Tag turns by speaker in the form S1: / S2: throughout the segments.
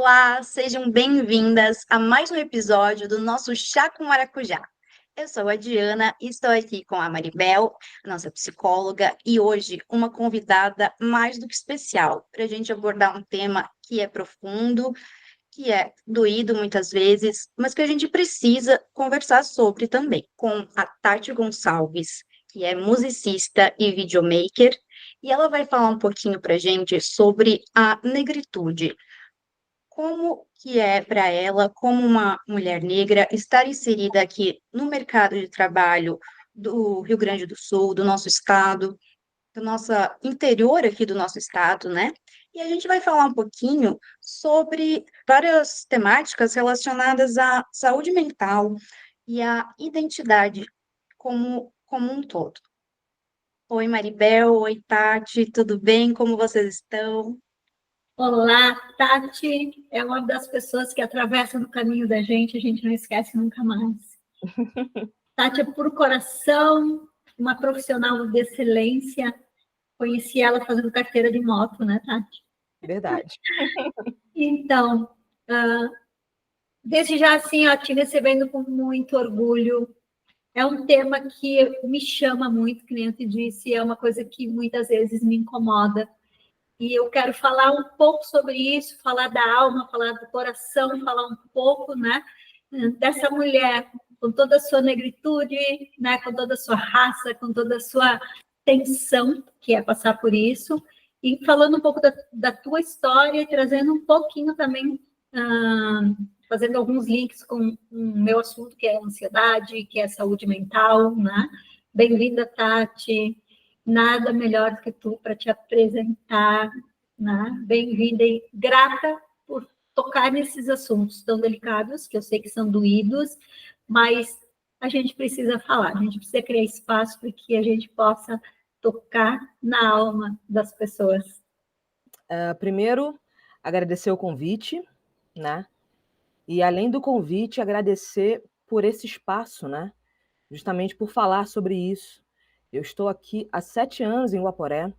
S1: Olá, sejam bem-vindas a mais um episódio do nosso Chá com Maracujá. Eu sou a Diana e estou aqui com a Maribel, nossa psicóloga, e hoje uma convidada mais do que especial para a gente abordar um tema que é profundo, que é doído muitas vezes, mas que a gente precisa conversar sobre também, com a Tati Gonçalves, que é musicista e videomaker, e ela vai falar um pouquinho para a gente sobre a negritude. Como que é para ela, como uma mulher negra, estar inserida aqui no mercado de trabalho do Rio Grande do Sul, do nosso estado, do nosso interior aqui do nosso estado, né? E a gente vai falar um pouquinho sobre várias temáticas relacionadas à saúde mental e à identidade como um todo. Oi, Maribel, oi, Tati, tudo bem? Como vocês estão?
S2: Olá, Tati é uma das pessoas que atravessa no caminho da gente, a gente não esquece nunca mais. Tati é puro coração, uma profissional de excelência. Conheci ela fazendo carteira de moto, né, Tati?
S3: Verdade.
S2: Então, desde já, assim, ó, te recebendo com muito orgulho. É um tema que me chama muito, que nem eu te disse, é uma coisa que muitas vezes me incomoda. E eu quero falar um pouco sobre isso, falar da alma, falar do coração, falar um pouco, né, dessa mulher com toda a sua negritude, né, com toda a sua raça, com toda a sua tensão, que é passar por isso, e falando um pouco da tua história, e trazendo um pouquinho também, fazendo alguns links com o meu assunto, que é ansiedade, que é saúde mental, né? Bem-vinda, Tati. Nada melhor do que tu para te apresentar, né? Bem-vinda e grata por tocar nesses assuntos tão delicados, que eu sei que são doídos, mas a gente precisa falar, a gente precisa criar espaço para que a gente possa tocar na alma das pessoas.
S3: Primeiro, agradecer o convite, né? E além do convite, agradecer por esse espaço, né? Justamente por falar sobre isso. Eu estou aqui há 7 anos em Guaporé,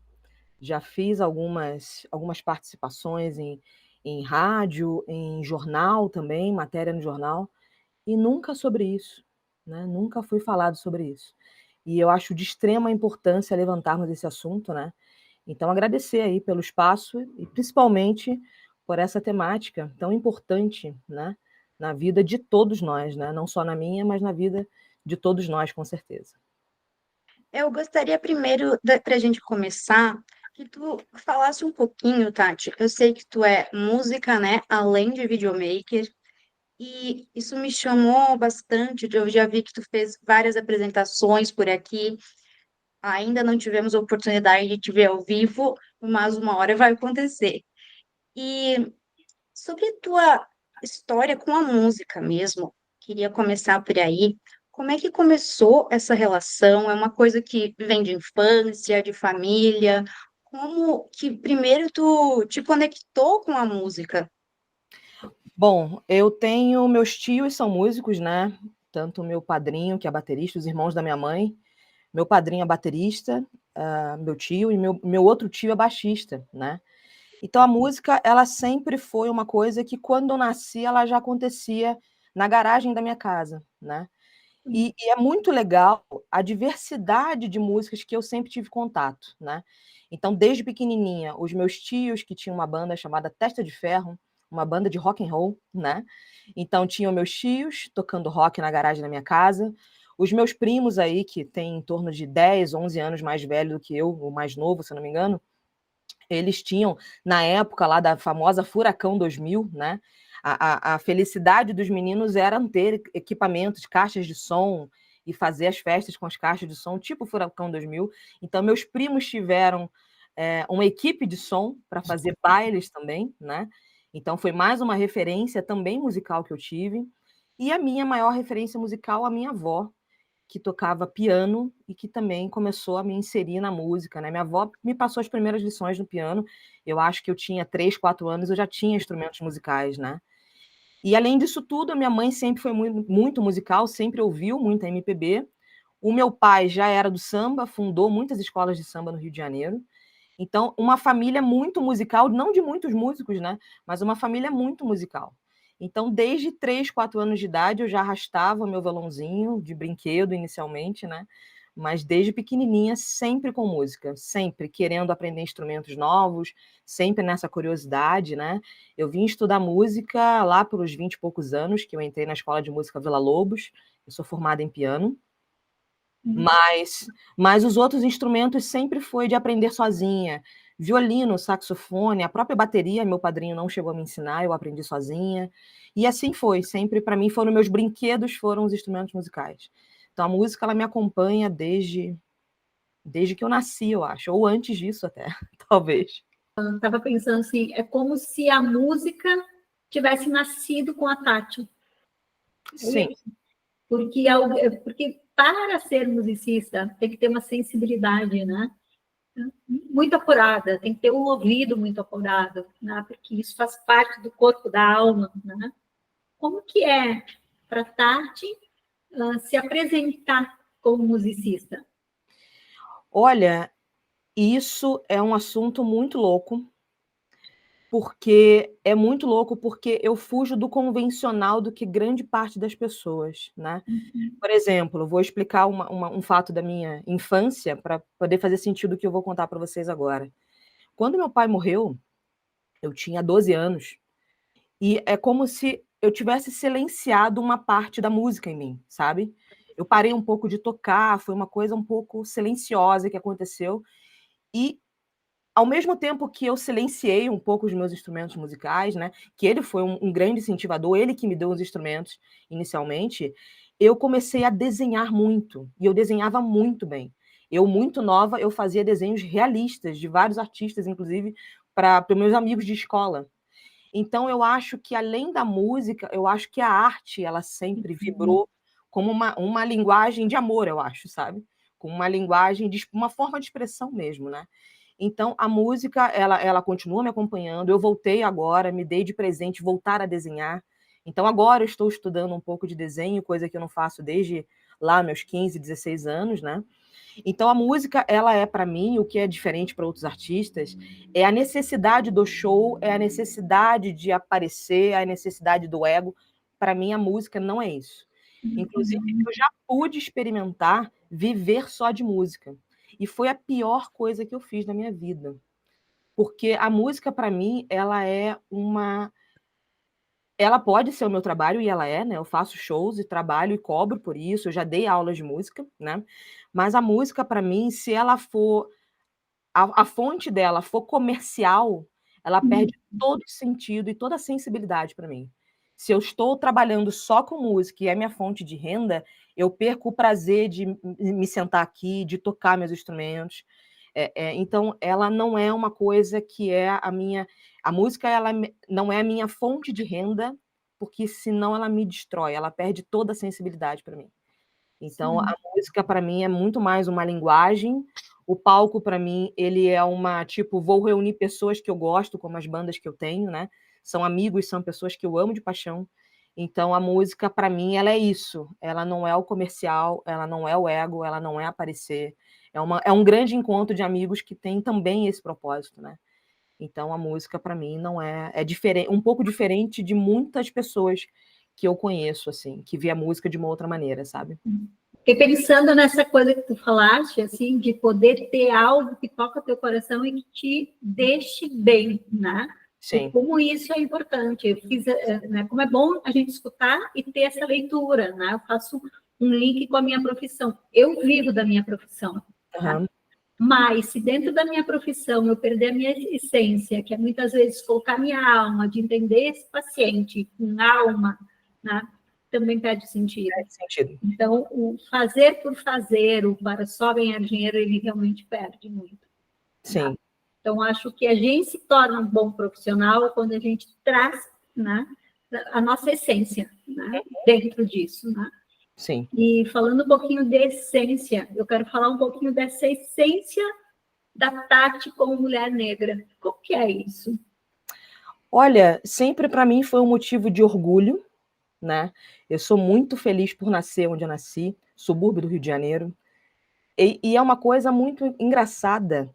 S3: já fiz algumas participações em rádio, em jornal também, matéria no jornal, e nunca sobre isso, né? Nunca foi falado sobre isso. E eu acho de extrema importância levantarmos esse assunto, né? Então, agradecer aí pelo espaço e principalmente por essa temática tão importante, né, na vida de todos nós, né? Não só na minha, mas na vida de todos nós, com certeza.
S1: Eu gostaria primeiro, para a gente começar, que tu falasse um pouquinho, Tati. Eu sei que tu é música, né? Além de videomaker, e isso me chamou bastante. Eu já vi que tu fez várias apresentações por aqui. Ainda não tivemos a oportunidade de te ver ao vivo, mas uma hora vai acontecer. E sobre tua história com a música mesmo, queria começar por aí. Como é que começou essa relação? É uma coisa que vem de infância, de família? Como que primeiro tu te conectou com a música?
S3: Bom, eu tenho meus tios são músicos, né? Tanto o meu padrinho, que é baterista, os irmãos da minha mãe. Meu padrinho é baterista, meu tio, e meu outro tio é baixista, né? Então a música, ela sempre foi uma coisa que quando eu nasci, ela já acontecia na garagem da minha casa, né? E é muito legal a diversidade de músicas que eu sempre tive contato, né? Então, desde pequenininha, os meus tios, que tinham uma banda chamada Testa de Ferro, uma banda de rock and roll, né? Então, tinham meus tios tocando rock na garagem da minha casa, os meus primos aí, que têm em torno de 10, 11 anos mais velho do que eu, o mais novo, se eu não me engano, eles tinham, na época lá da famosa Furacão 2000, né? A felicidade dos meninos era ter equipamentos, caixas de som e fazer as festas com as caixas de som, tipo Furacão 2000. Então, meus primos tiveram uma equipe de som para fazer bailes também, né? Então, foi mais uma referência também musical que eu tive. E a minha maior referência musical, a minha avó, que tocava piano e que também começou a me inserir na música, né? Minha avó me passou as primeiras lições no piano. Eu acho que eu tinha 3, 4 anos, eu já tinha instrumentos musicais, né? E além disso tudo, a minha mãe sempre foi muito, muito musical, sempre ouviu muita MPB. O meu pai já era do samba, fundou muitas escolas de samba no Rio de Janeiro. Então, uma família muito musical, não de muitos músicos, né? Mas uma família muito musical. Então, desde 3, 4 anos de idade, eu já arrastava meu violãozinho de brinquedo inicialmente, né? Mas desde pequenininha, sempre com música, sempre querendo aprender instrumentos novos, sempre nessa curiosidade, né? Eu vim estudar música lá pelos 20 e poucos anos, que eu entrei na Escola de Música Villa-Lobos. Eu sou formada em piano. Mas os outros instrumentos sempre foi de aprender sozinha. Violino, saxofone, a própria bateria, meu padrinho não chegou a me ensinar, eu aprendi sozinha. E assim foi, sempre para mim foram meus brinquedos, foram os instrumentos musicais. Então a música ela me acompanha desde que eu nasci, eu acho, ou antes disso até, talvez.
S2: Eu estava pensando assim, é como se a música tivesse nascido com a Tati.
S3: Sim.
S2: Porque para ser musicista tem que ter uma sensibilidade, né? Muito apurada, tem que ter um ouvido muito apurado, né? Porque isso faz parte do corpo, da alma, né? Como que é para Tati se apresentar como musicista?
S3: Olha, isso é um assunto muito louco, porque é muito louco, porque eu fujo do convencional do que grande parte das pessoas, né? Por exemplo, vou explicar um fato da minha infância para poder fazer sentido o que eu vou contar para vocês agora. Quando meu pai morreu, eu tinha 12 anos, e é como se eu tivesse silenciado uma parte da música em mim, sabe? Eu parei um pouco de tocar, foi uma coisa um pouco silenciosa que aconteceu, e ao mesmo tempo que eu silenciei um pouco os meus instrumentos musicais, né, que ele foi um grande incentivador, ele que me deu os instrumentos inicialmente, eu comecei a desenhar muito, e eu desenhava muito bem. Eu, muito nova, eu fazia desenhos realistas, de vários artistas, inclusive, para os meus amigos de escola. Então, eu acho que, além da música, eu acho que a arte, ela sempre vibrou como uma linguagem de amor, eu acho, sabe? Como uma linguagem, uma forma de expressão mesmo, né? Então, a música, ela continua me acompanhando. Eu voltei agora, me dei de presente voltar a desenhar. Então, agora eu estou estudando um pouco de desenho, coisa que eu não faço desde lá meus 15, 16 anos, né? Então, a música, ela é para mim, o que é diferente para outros artistas, é a necessidade do show, é a necessidade de aparecer, é a necessidade do ego. Para mim, a música não é isso. Inclusive, eu já pude experimentar viver só de música. E foi a pior coisa que eu fiz na minha vida. Porque a música, para mim, ela pode ser o meu trabalho, e ela é, né? Eu faço shows e trabalho e cobro por isso, eu já dei aulas de música, né? Mas a música, para mim, se ela for. A fonte dela for comercial, ela perde todo o sentido e toda a sensibilidade para mim. Se eu estou trabalhando só com música e é minha fonte de renda, eu perco o prazer de me sentar aqui, de tocar meus instrumentos. Então, ela não é uma coisa que é a minha. A música ela não é a minha fonte de renda, porque senão ela me destrói, ela perde toda a sensibilidade para mim. Então, a música para mim é muito mais uma linguagem. O palco para mim, ele é tipo, vou reunir pessoas que eu gosto, como as bandas que eu tenho, né? São amigos, são pessoas que eu amo de paixão. Então, a música para mim, ela é isso. Ela não é o comercial, ela não é o ego, ela não é aparecer. É um grande encontro de amigos que tem também esse propósito, né? Então, a música para mim não é diferente, um pouco diferente de muitas pessoas que eu conheço, assim, que vê a música de uma outra maneira, sabe?
S2: Fiquei pensando nessa coisa que tu falaste, assim, de poder ter algo que toca teu coração e que te deixe bem, né?
S3: Sim.
S2: E como isso é importante. Eu fiz, né, como é bom a gente escutar e ter essa leitura, né? Eu faço um link com a minha profissão. Eu vivo da minha profissão. Tá?
S3: Uhum.
S2: Mas se dentro da minha profissão eu perder a minha essência, que é muitas vezes colocar minha alma, de entender esse paciente com alma, né? Também perde sentido.
S3: Faz sentido.
S2: Então, o fazer por fazer, o para só ganhar dinheiro, ele realmente perde muito.
S3: Sim.
S2: Né? Então, acho que a gente se torna um bom profissional quando a gente traz, né, a nossa essência, né, dentro disso. Né?
S3: Sim.
S2: E falando um pouquinho de essência, eu quero falar um pouquinho dessa essência da Tati como mulher negra. Como que é isso?
S3: Olha, sempre para mim foi um motivo de orgulho, né? Eu sou muito feliz por nascer onde eu nasci, subúrbio do Rio de Janeiro. E é uma coisa muito engraçada,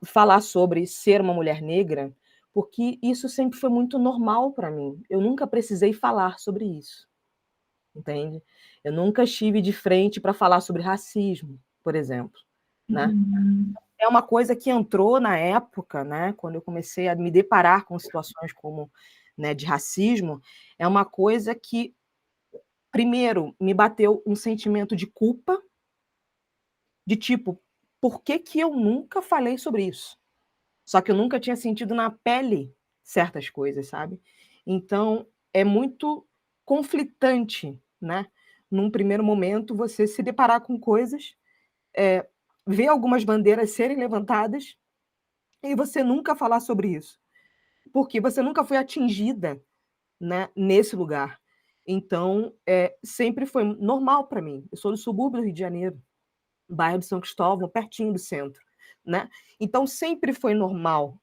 S3: falar sobre ser uma mulher negra, porque isso sempre foi muito normal para mim. Eu nunca precisei falar sobre isso, entende? Eu nunca estive de frente para falar sobre racismo, por exemplo, né? É uma coisa que entrou na época, né, quando eu comecei a me deparar com situações como, né, de racismo, é uma coisa que, primeiro, me bateu um sentimento de culpa, de tipo, por que que eu nunca falei sobre isso? Só que eu nunca tinha sentido na pele certas coisas, sabe? Então, é muito conflitante, né? Num primeiro momento, você se deparar com coisas, ver algumas bandeiras serem levantadas e você nunca falar sobre isso, porque você nunca foi atingida, né, nesse lugar. Então, sempre foi normal para mim. Eu sou do subúrbio do Rio de Janeiro, bairro de São Cristóvão, pertinho do centro, né? Então, sempre foi normal.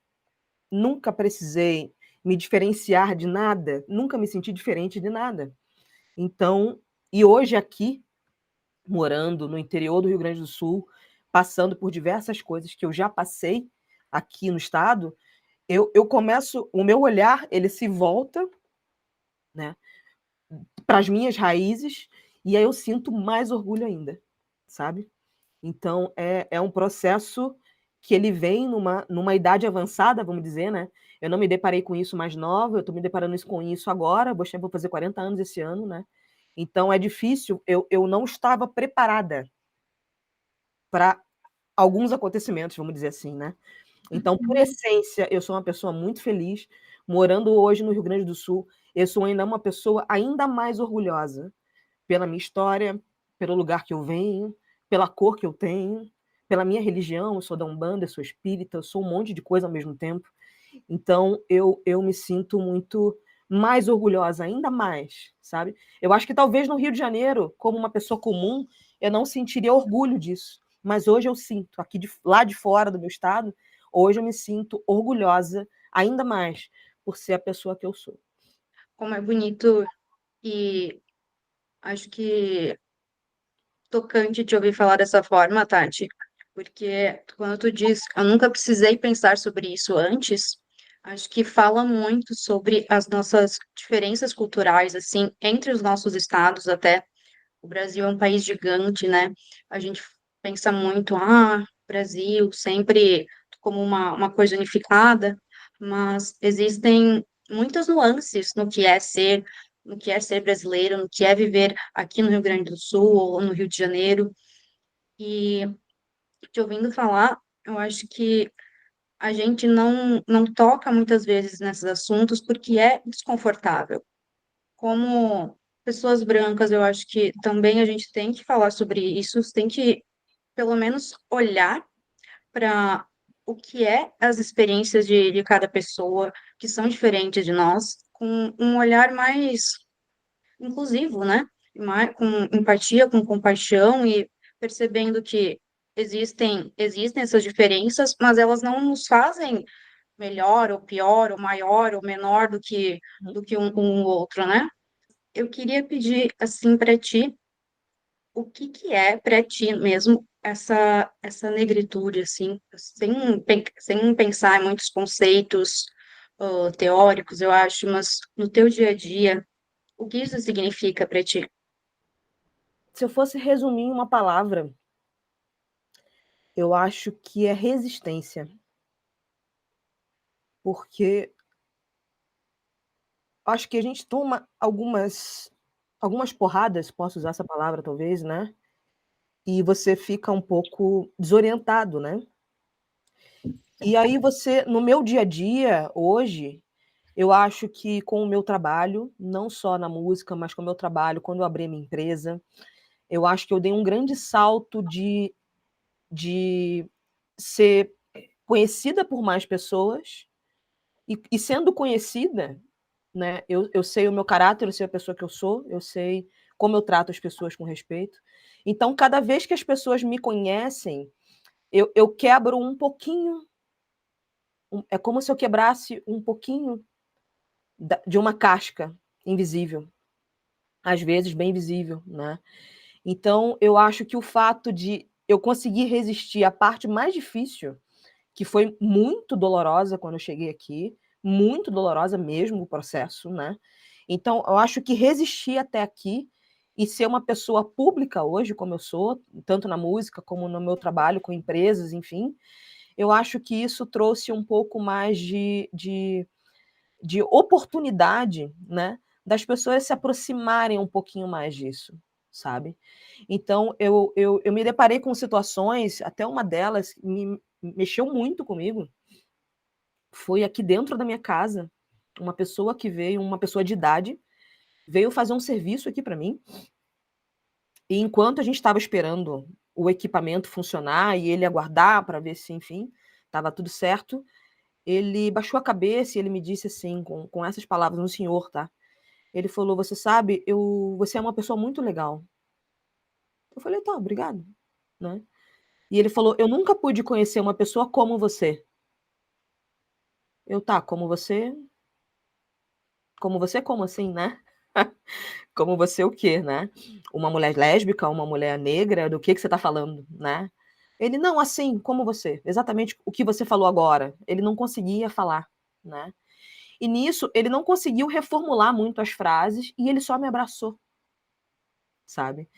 S3: Nunca precisei me diferenciar de nada, nunca me senti diferente de nada. Então, e hoje aqui, morando no interior do Rio Grande do Sul, passando por diversas coisas que eu já passei aqui no estado, eu começo, o meu olhar, ele se volta, né, para as minhas raízes, e aí eu sinto mais orgulho ainda, sabe? Então é um processo que ele vem numa idade avançada, vamos dizer, né? Eu não me deparei com isso mais nova, eu estou me deparando com isso agora, vou fazer 40 anos esse ano, né? Então é difícil, eu não estava preparada para alguns acontecimentos, vamos dizer assim, né? Então, por essência, eu sou uma pessoa muito feliz, morando hoje no Rio Grande do Sul, eu sou ainda uma pessoa ainda mais orgulhosa pela minha história, pelo lugar que eu venho, pela cor que eu tenho, pela minha religião, eu sou da Umbanda, eu sou espírita, eu sou um monte de coisa ao mesmo tempo. Então, eu me sinto muito mais orgulhosa, ainda mais, sabe? Eu acho que talvez no Rio de Janeiro, como uma pessoa comum, eu não sentiria orgulho disso. Mas hoje eu sinto, lá de fora do meu estado, hoje eu me sinto orgulhosa ainda mais por ser a pessoa que eu sou.
S1: Como é bonito e acho que tocante te ouvir falar dessa forma, Tati, porque quando tu diz, eu nunca precisei pensar sobre isso antes, acho que fala muito sobre as nossas diferenças culturais, assim, entre os nossos estados até. O Brasil é um país gigante, né? A gente pensa muito, Brasil, sempre como uma coisa unificada, mas existem muitas nuances no que é ser brasileiro, no que é viver aqui no Rio Grande do Sul ou no Rio de Janeiro. E te ouvindo falar, eu acho que a gente não toca muitas vezes nesses assuntos porque é desconfortável. Como pessoas brancas, eu acho que também a gente tem que falar sobre isso, tem que, pelo menos, olhar para o que é as experiências de cada pessoa, que são diferentes de nós, com um olhar mais inclusivo, né? Com empatia, com compaixão e percebendo que existem essas diferenças, mas elas não nos fazem melhor ou pior, ou maior ou menor do que um outro, né? Eu queria pedir assim para ti, o que que é para ti mesmo essa negritude assim, sem pensar em muitos conceitos teóricos, eu acho, mas no teu dia a dia, o que isso significa para ti?
S3: Se eu fosse resumir em uma palavra, eu acho que é resistência, porque acho que a gente toma algumas porradas, posso usar essa palavra talvez, né, e você fica um pouco desorientado, né. E aí você no meu dia a dia, hoje, eu acho que com o meu trabalho, não só na música, mas com o meu trabalho, quando eu abri a minha empresa, eu acho que eu dei um grande salto de ser conhecida por mais pessoas, e sendo conhecida, né, eu sei o meu caráter, eu sei a pessoa que eu sei como eu trato as pessoas com respeito. Então, cada vez que as pessoas me conhecem, eu quebro um pouquinho, é como se eu quebrasse um pouquinho de uma casca invisível, às vezes bem visível, né. Então eu acho que o fato de eu conseguir resistir à parte mais difícil, que foi muito dolorosa quando eu cheguei aqui, muito dolorosa mesmo o processo, né? Então, eu acho que resistir até aqui e ser uma pessoa pública hoje, como eu sou, tanto na música como no meu trabalho com empresas, enfim, eu acho que isso trouxe um pouco mais de oportunidade, né, das pessoas se aproximarem um pouquinho mais disso, sabe? Então, eu me deparei com situações, até uma delas me mexeu muito comigo, foi aqui dentro da minha casa, uma pessoa que veio, uma pessoa de idade, veio fazer um serviço aqui para mim, e enquanto a gente estava esperando o equipamento funcionar e ele aguardar para ver se, enfim, estava tudo certo, ele baixou a cabeça e ele me disse assim, com essas palavras, um senhor, tá? Ele falou: "Você sabe, você é uma pessoa muito legal". Eu falei: "Tá, obrigado", né. E ele falou: "Eu nunca pude conhecer uma pessoa como você". Eu: "Tá, como você? Como você como assim, né? Como você o quê, né? Uma mulher lésbica, uma mulher negra, do que você tá falando, né?". Ele: "Não, assim, como você, exatamente o que você falou agora". Ele não conseguia falar, né. E nisso, ele não conseguiu reformular muito as frases e ele só me abraçou, sabe.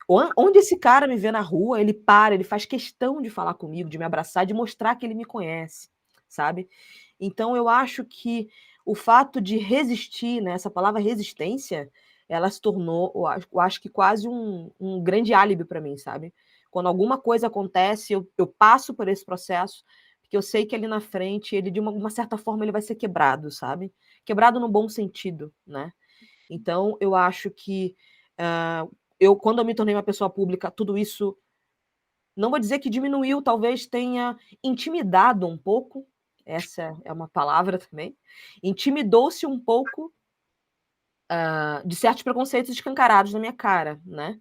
S3: Onde esse cara me vê na rua, ele para, ele faz questão de falar comigo, de me abraçar, de mostrar que ele me conhece, sabe. Então eu acho que o fato de resistir, né, essa palavra resistência, ela se tornou, eu acho que quase um grande álibi para mim, sabe. Quando alguma coisa acontece, eu passo por esse processo, porque eu sei que ali na frente ele de uma certa forma ele vai ser quebrado, sabe. Quebrado no bom sentido, né. Então eu acho que, hã, quando eu me tornei uma pessoa pública, tudo isso, não vou dizer que diminuiu, talvez tenha intimidado um pouco, essa é uma palavra também, intimidou-se um pouco, de certos preconceitos escancarados na minha cara, né.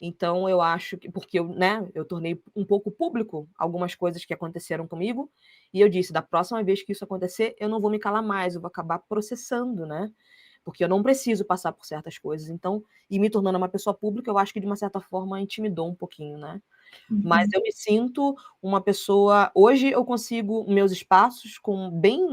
S3: Então eu acho que porque eu, né, eu tornei um pouco público algumas coisas que aconteceram comigo, e eu disse: "Da próxima vez que isso acontecer, eu não vou me calar mais, eu vou acabar processando, né, porque eu não preciso passar por certas coisas". Então, e me tornando uma pessoa pública, eu acho que de uma certa forma intimidou um pouquinho, né. Mas
S2: Uhum.
S3: eu me sinto uma pessoa, hoje eu consigo meus espaços com bem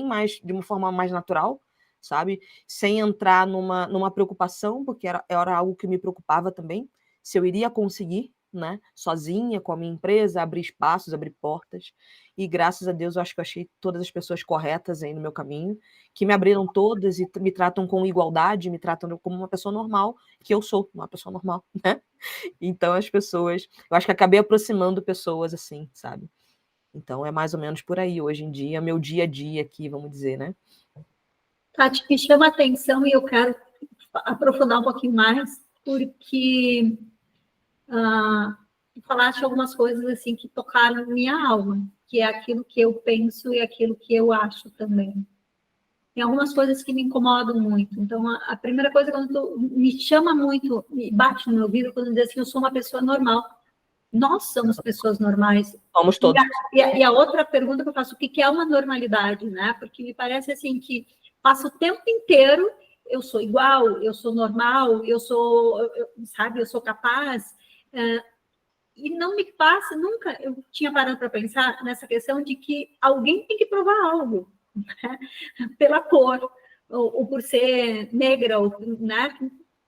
S3: mais, de uma forma mais natural, sabe, sem entrar numa preocupação, porque era algo que me preocupava também, se eu iria conseguir, né, sozinha com a minha empresa, abrir espaços, abrir portas, e graças a Deus eu acho que eu achei todas as pessoas corretas aí no meu caminho, que me abriram todas e me tratam com igualdade, me tratam como uma pessoa normal, que eu sou uma pessoa normal, né. Então as pessoas, eu acho que acabei aproximando pessoas assim, sabe. Então é mais ou menos por aí hoje em dia, meu dia a dia aqui, vamos dizer, né.
S2: Tati, me chama a atenção e eu quero aprofundar um pouquinho mais, porque tu falaste algumas coisas assim que tocaram minha alma, que é aquilo que eu penso e aquilo que eu acho também. Tem algumas coisas que me incomodam muito. Então, a primeira coisa, quando me chama muito, me bate no meu ouvido, quando diz assim, eu sou uma pessoa normal. Nós somos pessoas normais.
S3: Somos
S2: E
S3: todos.
S2: a outra pergunta que eu faço, o que é uma normalidade, né? Porque me parece assim que passa o tempo inteiro, eu sou igual, eu sou normal, sabe, eu sou capaz. E não me passa, nunca eu tinha parado para pensar nessa questão de que alguém tem que provar algo, né? Pela cor, ou por ser negra, ou, né?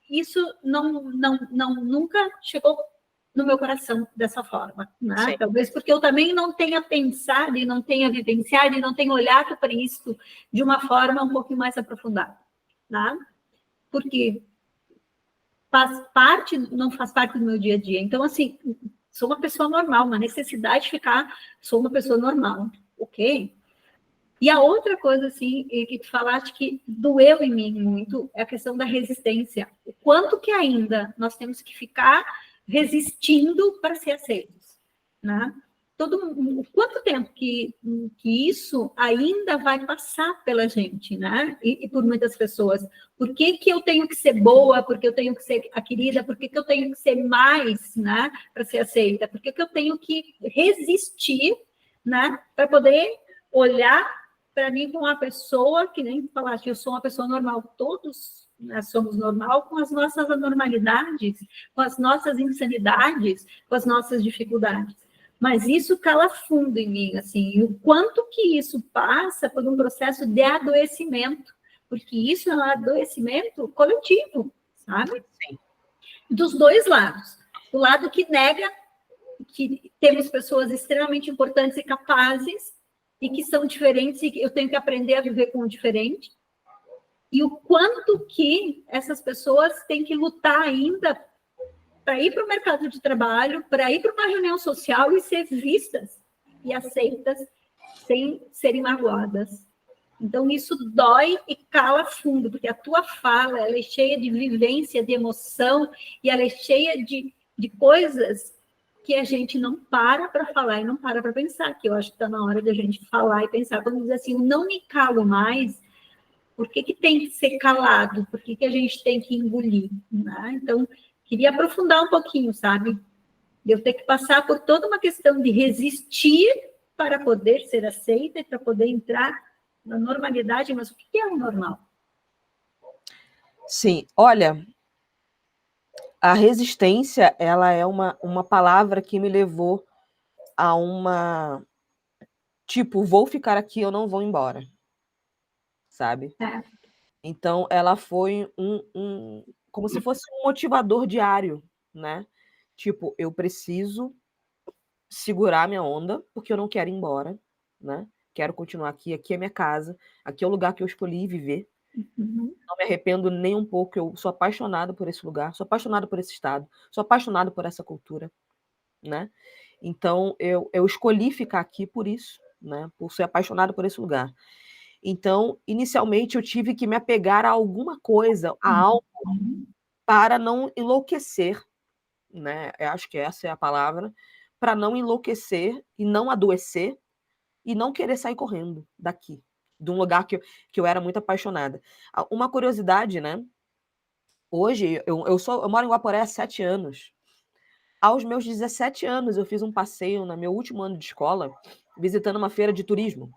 S2: Isso nunca chegou no meu coração dessa forma, né?
S3: Sim.
S2: Talvez porque eu também não tenha pensado e não tenha vivenciado e não tenha olhado para isso de uma forma um pouquinho mais aprofundada, né? Porque não faz parte do meu dia a dia. Então, assim, sou uma pessoa normal, uma necessidade de ficar, sou uma pessoa normal, ok? E a outra coisa, assim, que tu falaste que doeu em mim muito, é a questão da resistência. O quanto que ainda nós temos que ficar resistindo para ser aceitos, né? Quanto tempo que isso ainda vai passar pela gente, né? E por muitas pessoas. Por que eu tenho que ser boa? Por que eu tenho que ser a querida? Por que eu tenho que ser mais, né? Para ser aceita? Por que eu tenho que resistir, né? Para poder olhar para mim como uma pessoa que nem falaste, eu sou uma pessoa normal. Todos nós somos normal com as nossas anormalidades, com as nossas insanidades, com as nossas dificuldades. Mas isso cala fundo em mim, assim, e o quanto que isso passa por um processo de adoecimento, porque isso é um adoecimento coletivo, sabe?
S3: Sim.
S2: Dos dois lados. O lado que nega que temos pessoas extremamente importantes e capazes e que são diferentes e que eu tenho que aprender a viver com o diferente. E o quanto que essas pessoas têm que lutar ainda para ir para o mercado de trabalho, para ir para uma reunião social e ser vistas e aceitas sem serem magoadas. Então, isso dói e cala fundo, porque a tua fala ela é cheia de vivência, de emoção, e ela é cheia de coisas que a gente não para falar e não para pensar, que eu acho que está na hora da gente falar e pensar, quando diz assim, não me calo mais, por que tem que ser calado? Por que a gente tem que engolir? Né? Então, queria aprofundar um pouquinho, sabe? Eu ter que passar por toda uma questão de resistir para poder ser aceita e para poder entrar na normalidade, mas o que é o normal?
S3: Sim, olha, a resistência, ela é uma palavra que me levou a uma... Tipo, vou ficar aqui, eu não vou embora, sabe?
S2: É.
S3: Então, ela foi como se fosse um motivador diário, né? Tipo, eu preciso segurar minha onda, porque eu não quero ir embora, né? Quero continuar aqui, aqui é minha casa, aqui é o lugar que eu escolhi viver.
S2: Uhum.
S3: Não me arrependo nem um pouco, eu sou apaixonada por esse lugar, sou apaixonada por esse estado, sou apaixonada por essa cultura, né? Então, eu escolhi ficar aqui por isso, né? Por ser apaixonada por esse lugar. Então, inicialmente, eu tive que me apegar a alguma coisa, a algo, para não enlouquecer, né? Eu acho que essa é a palavra, para não enlouquecer e não adoecer e não querer sair correndo daqui, de um lugar que eu era muito apaixonada. Uma curiosidade, né? Hoje, eu moro em Guaporé há 7 anos. Aos meus 17 anos, eu fiz um passeio no meu último ano de escola, visitando uma feira de turismo.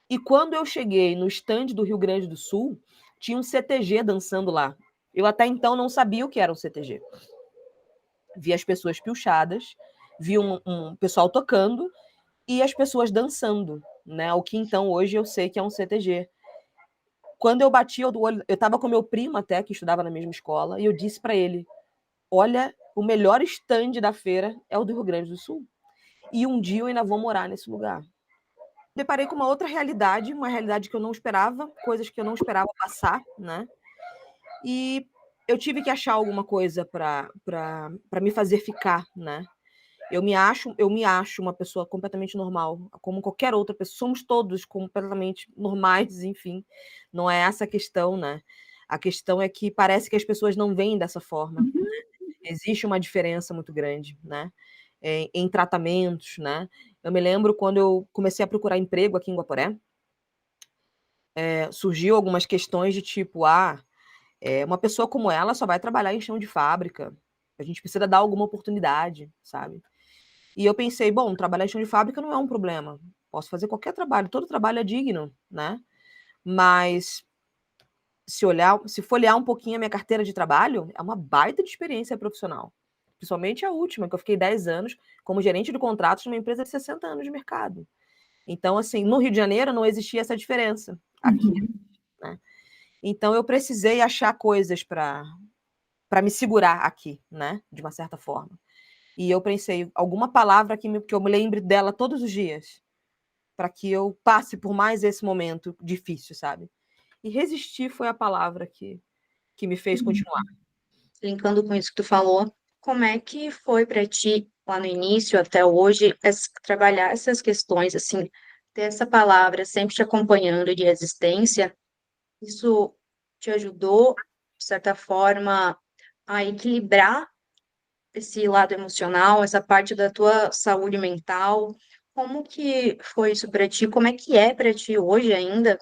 S3: E quando eu cheguei no stand do Rio Grande do Sul, tinha um CTG dançando lá. Eu até então não sabia o que era um CTG. Vi as pessoas pilchadas, vi um pessoal tocando e as pessoas dançando, né? O que então hoje eu sei que é um CTG. Quando eu bati o olho, eu estava com meu primo até, que estudava na mesma escola, e eu disse para ele: olha, o melhor stand da feira é o do Rio Grande do Sul. E um dia eu ainda vou morar nesse lugar. Deparei com uma outra realidade, uma realidade que eu não esperava, coisas que eu não esperava passar, né? E eu tive que achar alguma coisa para me fazer ficar, né? Eu me acho uma pessoa completamente normal, como qualquer outra pessoa. Somos todos completamente normais, enfim. Não é essa a questão, né? A questão é que parece que as pessoas não veem dessa forma. Né? Existe uma diferença muito grande, né? Em tratamentos, né? Eu me lembro quando eu comecei a procurar emprego aqui em Guaporé, surgiu algumas questões de tipo, uma pessoa como ela só vai trabalhar em chão de fábrica. A gente precisa dar alguma oportunidade, sabe? E eu pensei, bom, trabalhar em chão de fábrica não é um problema. Posso fazer qualquer trabalho, todo trabalho é digno, né? Mas se folhear um pouquinho a minha carteira de trabalho, é uma baita de experiência profissional. Principalmente a última, que eu fiquei 10 anos como gerente de contratos numa empresa de 60 anos de mercado. Então, assim, no Rio de Janeiro não existia essa diferença. Aqui, né? Então, eu precisei achar coisas para me segurar aqui, né? De uma certa forma. E eu pensei, alguma palavra que eu me lembre dela todos os dias, para que eu passe por mais esse momento difícil, sabe? E resistir foi a palavra que me fez continuar.
S1: Linkando com isso que tu falou, como é que foi para ti, lá no início até hoje, trabalhar essas questões, assim, ter essa palavra sempre te acompanhando de resistência, isso te ajudou, de certa forma, a equilibrar esse lado emocional, essa parte da tua saúde mental? Como que foi isso para ti? Como é que é para ti hoje ainda?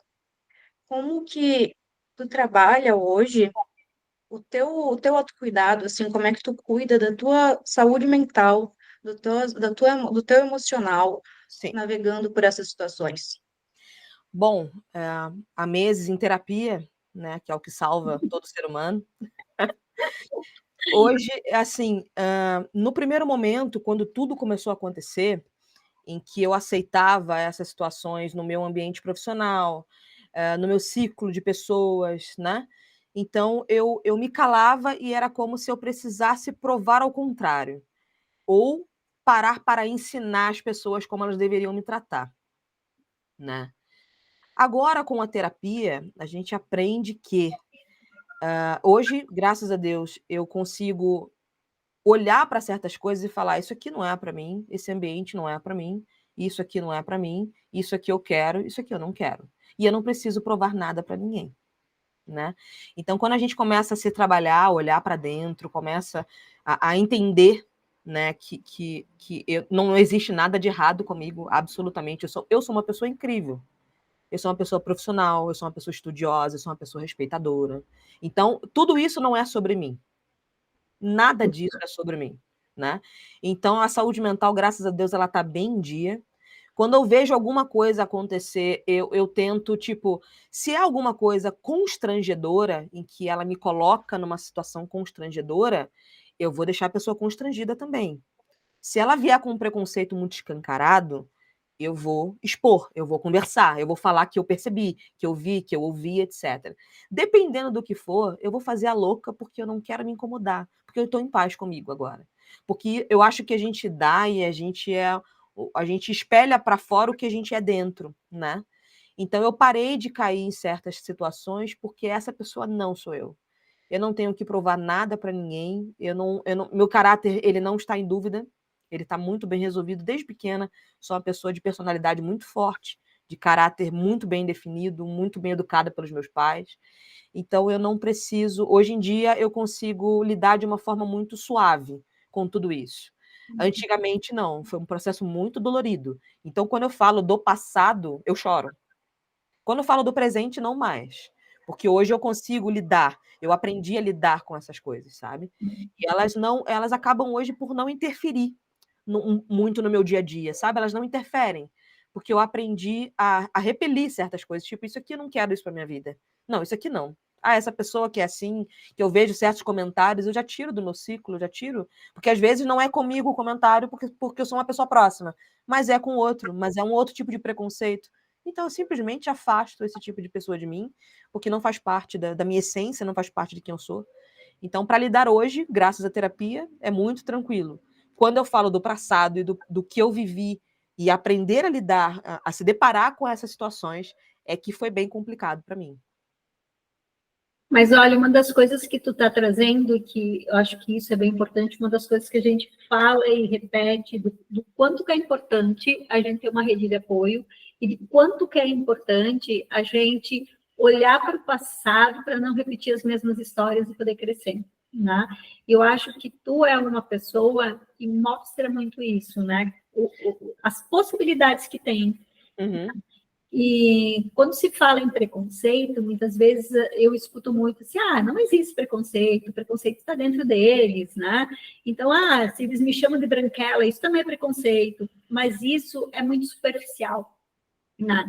S1: Como que tu trabalha hoje o teu autocuidado, assim, como é que tu cuida da tua saúde mental, do teu emocional,
S3: Sim.
S1: navegando por essas situações?
S3: Bom, há meses em terapia, né, que é o que salva todo ser humano. Hoje, assim, no primeiro momento, quando tudo começou a acontecer, em que eu aceitava essas situações no meu ambiente profissional, no meu ciclo de pessoas, né? Então eu me calava e era como se eu precisasse provar ao contrário, ou parar para ensinar as pessoas como elas deveriam me tratar, né? Agora, com a terapia, a gente aprende que hoje, graças a Deus, eu consigo olhar para certas coisas e falar: isso aqui não é para mim, esse ambiente não é para mim, isso aqui não é para mim, isso aqui eu quero, isso aqui eu não quero. E eu não preciso provar nada para ninguém, né? Então, quando a gente começa a se trabalhar, olhar para dentro, começa a entender, né, que não existe nada de errado comigo, absolutamente. Eu sou uma pessoa incrível. Eu sou uma pessoa profissional, eu sou uma pessoa estudiosa, eu sou uma pessoa respeitadora. Então, tudo isso não é sobre mim. Nada disso é sobre mim, né? Então, a saúde mental, graças a Deus, ela tá bem em dia. Quando eu vejo alguma coisa acontecer, eu tento, tipo, se é alguma coisa constrangedora, em que ela me coloca numa situação constrangedora, eu vou deixar a pessoa constrangida também. Se ela vier com um preconceito muito escancarado, eu vou expor, eu vou conversar, eu vou falar que eu percebi, que eu vi, que eu ouvi, etc. Dependendo do que for, eu vou fazer a louca porque eu não quero me incomodar, porque eu estou em paz comigo agora. Porque eu acho que a gente dá e a gente espelha para fora o que a gente é dentro, né? Então eu parei de cair em certas situações porque essa pessoa não sou eu. Eu não tenho que provar nada para ninguém. Meu caráter ele não está em dúvida. Ele está muito bem resolvido desde pequena. Sou uma pessoa de personalidade muito forte, de caráter muito bem definido, muito bem educada pelos meus pais. Então eu não preciso. Hoje em dia eu consigo lidar de uma forma muito suave com tudo isso. Antigamente não, foi um processo muito dolorido. Então quando eu falo do passado, eu choro. Quando eu falo do presente, não mais. Porque hoje eu consigo lidar, eu aprendi a lidar com essas coisas, sabe? E elas acabam hoje por não interferir muito no meu dia a dia, sabe? Elas não interferem. Porque eu aprendi a repelir certas coisas. Tipo, isso aqui eu não quero isso para minha vida. Não, isso aqui não. Ah, essa pessoa que é assim, que eu vejo certos comentários, eu já tiro do meu ciclo, eu já tiro. Porque às vezes não é comigo o comentário, porque eu sou uma pessoa próxima. Mas é com outro, mas é um outro tipo de preconceito. Então, eu simplesmente afasto esse tipo de pessoa de mim, porque não faz parte da minha essência, não faz parte de quem eu sou. Então, para lidar hoje, graças à terapia, é muito tranquilo. Quando eu falo do passado e do que eu vivi e aprender a lidar, a se deparar com essas situações, é que foi bem complicado para mim.
S2: Mas olha, uma das coisas que tu está trazendo, que eu acho que isso é bem importante, uma das coisas que a gente fala e repete, do quanto que é importante a gente ter uma rede de apoio e de quanto que é importante a gente olhar para o passado para não repetir as mesmas histórias e poder crescer, né? Eu acho que tu é uma pessoa que mostra muito isso, né? As possibilidades que tem.
S3: Uhum.
S2: E quando se fala em preconceito, muitas vezes eu escuto muito assim, não existe preconceito, o preconceito está dentro deles, né? Então, se eles me chamam de branquela, isso também é preconceito, mas isso é muito superficial, né?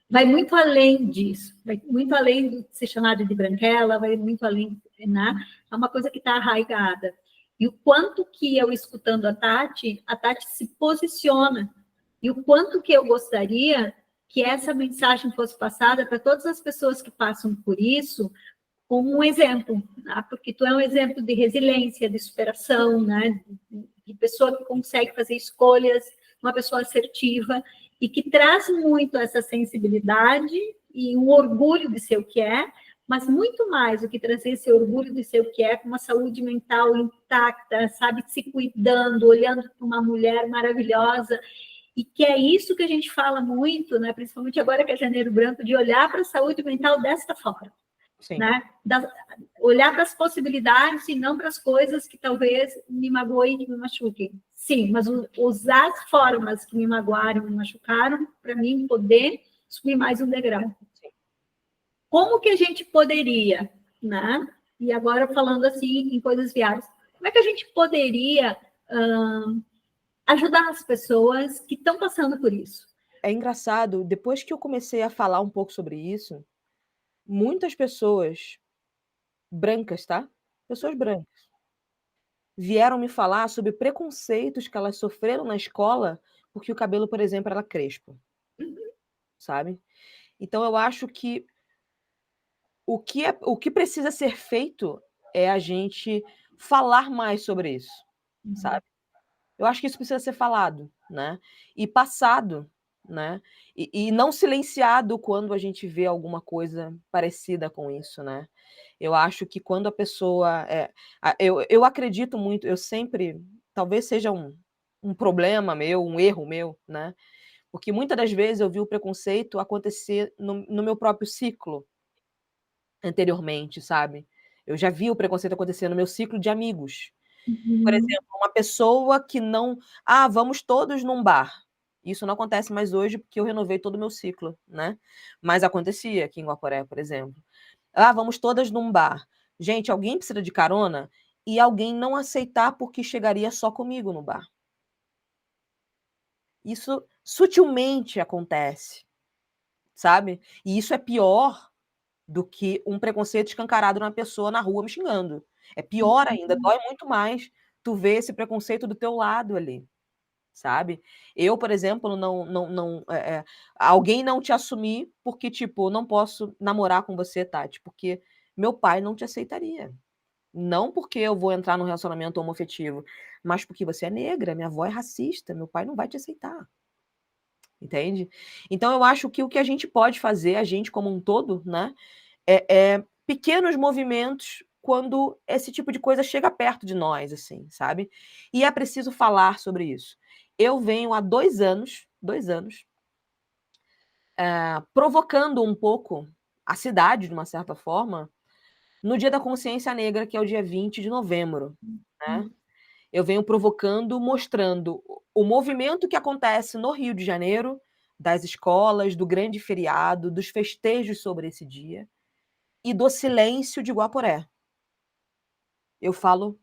S2: Vai muito além disso, vai muito além de ser chamada de branquela, vai muito além, né? É uma coisa que está arraigada. E o quanto que eu, escutando a Tati se posiciona, e o quanto que eu gostaria que essa mensagem fosse passada para todas as pessoas que passam por isso, como um exemplo, né? Porque tu é um exemplo de resiliência, de superação, né? De pessoa que consegue fazer escolhas, uma pessoa assertiva, e que traz muito essa sensibilidade e um orgulho de ser o que é, mas muito mais do que trazer esse orgulho de ser o que é, com uma saúde mental intacta, sabe, se cuidando, olhando para uma mulher maravilhosa, e que é isso que a gente fala muito, né, principalmente agora que é Janeiro Branco, de olhar para a saúde mental desta forma.
S3: Sim.
S2: Né? Olhar para as possibilidades e não para as coisas que talvez me magoem e me machuquem. Sim, mas usar as formas que me magoaram, me machucaram, para mim poder subir mais um degrau.
S3: Sim.
S2: Como que a gente poderia, né? E agora falando assim em coisas viáveis, como é que a gente poderia ajudar as pessoas que estão passando por isso?
S3: É engraçado, depois que eu comecei a falar um pouco sobre isso, muitas pessoas brancas, tá? Pessoas brancas, vieram me falar sobre preconceitos que elas sofreram na escola porque o cabelo, por exemplo, era crespo, sabe? Então, eu acho que o que precisa ser feito é a gente falar mais sobre isso, sabe? Eu acho que isso precisa ser falado, né? E passado, né? E não silenciado quando a gente vê alguma coisa parecida com isso, né? Eu acho que quando a pessoa. Eu acredito muito, eu sempre. Talvez seja um problema meu, um erro meu, né? Porque muitas das vezes eu vi o preconceito acontecer no meu próprio ciclo anteriormente, sabe? Eu já vi o preconceito acontecer no meu ciclo de amigos. Por
S2: Uhum.
S3: exemplo, uma pessoa que não. Ah, vamos todos num bar. Isso não acontece mais hoje porque eu renovei todo o meu ciclo, né? Mas acontecia aqui em Guaporé, por exemplo. Ah, vamos todas num bar. Gente, alguém precisa de carona e alguém não aceitar porque chegaria só comigo no bar. Isso sutilmente acontece, sabe? E isso é pior do que um preconceito escancarado na pessoa na rua me xingando. É pior ainda, dói muito mais tu ver esse preconceito do teu lado ali, sabe? Eu, por exemplo, alguém não te assumir porque, tipo, não posso namorar com você, Tati, porque meu pai não te aceitaria. Não porque eu vou entrar num relacionamento homoafetivo, mas porque você é negra, minha avó é racista, meu pai não vai te aceitar. Entende? Então eu acho que o que a gente pode fazer, a gente como um todo, né, é pequenos movimentos quando esse tipo de coisa chega perto de nós, assim, sabe? E é preciso falar sobre isso. Eu venho há 2 anos, provocando um pouco a cidade, de uma certa forma, no Dia da Consciência Negra, que é o dia 20 de novembro, né? Eu venho provocando, mostrando o movimento que acontece no Rio de Janeiro, das escolas, do grande feriado, dos festejos sobre esse dia e do silêncio de Guaporé. Eu estou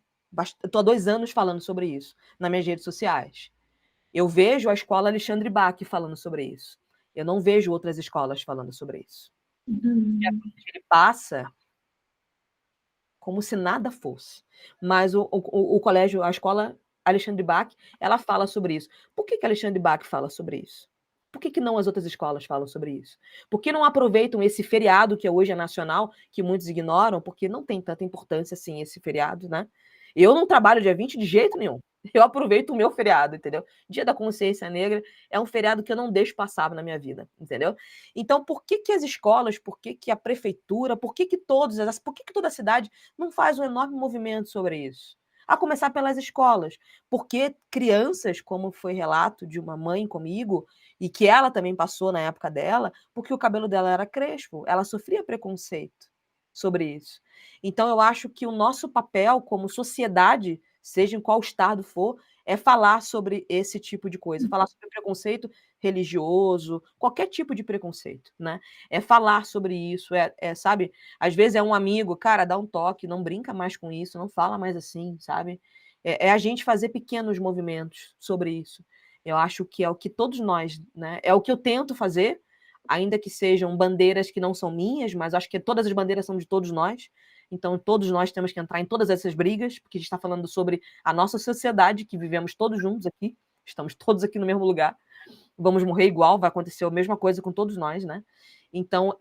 S3: há 2 anos falando sobre isso nas minhas redes sociais. Eu vejo a escola Alexandre Bach falando sobre isso. Eu não vejo outras escolas falando sobre isso.
S2: Uhum.
S3: Ele passa como se nada fosse. Mas o colégio, a escola Alexandre Bach, ela fala sobre isso. Por que Alexandre Bach fala sobre isso? Por que não as outras escolas falam sobre isso? Por que não aproveitam esse feriado, que hoje é nacional, que muitos ignoram, porque não tem tanta importância assim esse feriado, né? Eu não trabalho dia 20 de jeito nenhum. Eu aproveito o meu feriado, entendeu? Dia da Consciência Negra é um feriado que eu não deixo passar na minha vida, entendeu? Então, por que as escolas, por que a prefeitura, por que toda a cidade não faz um enorme movimento sobre isso? A começar pelas escolas, porque crianças, como foi relato de uma mãe comigo, e que ela também passou na época dela, porque o cabelo dela era crespo, ela sofria preconceito sobre isso. Então, eu acho que o nosso papel como sociedade, seja em qual estado for, é falar sobre esse tipo de coisa, falar sobre preconceito religioso, qualquer tipo de preconceito, né? É falar sobre isso, sabe? Às vezes é um amigo, cara, dá um toque, não brinca mais com isso, não fala mais assim, sabe? É a gente fazer pequenos movimentos sobre isso. Eu acho que é o que todos nós, né? É o que eu tento fazer, ainda que sejam bandeiras que não são minhas, mas acho que todas as bandeiras são de todos nós. Então, todos nós temos que entrar em todas essas brigas, porque a gente está falando sobre a nossa sociedade, que vivemos todos juntos aqui, estamos todos aqui no mesmo lugar, vamos morrer igual, vai acontecer a mesma coisa com todos nós, né? Então,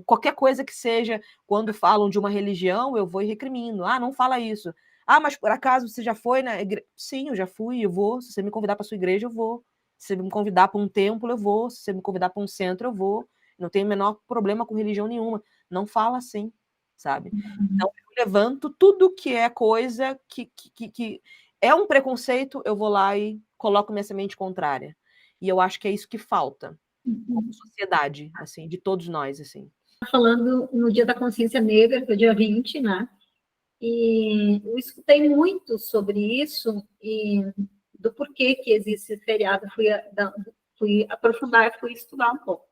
S3: qualquer coisa que seja, quando falam de uma religião, eu vou e recrimino. Ah, não fala isso. Ah, mas por acaso você já foi na igreja? Sim, eu já fui, eu vou. Se você me convidar para sua igreja, eu vou. Se você me convidar para um templo, eu vou. Se você me convidar para um centro, eu vou. Não tenho o menor problema com religião nenhuma. Não fala assim, sabe? Então, eu levanto tudo que é coisa que é um preconceito, eu vou lá e coloco minha semente contrária. E eu acho que é isso que falta como sociedade, assim, de todos nós, assim.
S2: Falando no Dia da Consciência Negra, que é o dia 20, né? E eu escutei muito sobre isso e do porquê que existe esse feriado. Fui aprofundar, fui estudar um pouco.